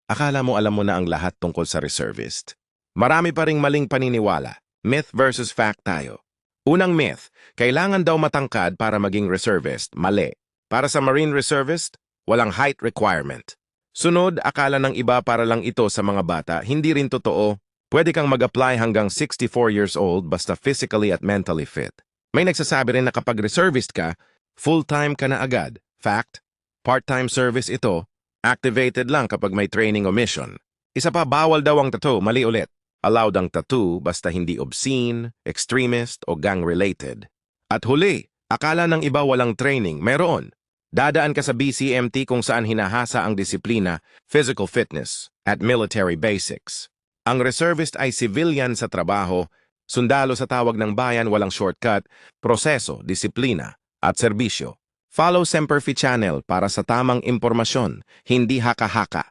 Akala mo alam mo na ang lahat tungkol sa reservist. Marami pa ring maling paniniwala. Myth versus fact tayo. Unang myth, kailangan daw matangkad para maging reservist. Mali. Para sa Marine Reservist, walang height requirement. Sunod, akala ng iba para lang ito sa mga bata, hindi rin totoo. Pwede kang mag-apply hanggang 64 years old basta physically at mentally fit. May nagsasabi rin na kapag reservist ka, full-time ka na agad. Fact, part-time service ito, activated lang kapag may training o mission. Isa pa, bawal daw ang tattoo, mali ulit. Allowed ang tattoo basta hindi obscene, extremist o gang-related. At huli, akala ng iba walang training, meron. Dadaan ka sa BCMT kung saan hinahasa ang disiplina, physical fitness, at military basics. Ang reservist ay civilian sa trabaho, sundalo sa tawag ng bayan, walang shortcut, proseso, disiplina, at serbisyo. Follow Semperfi Channel para sa tamang impormasyon, hindi haka-haka.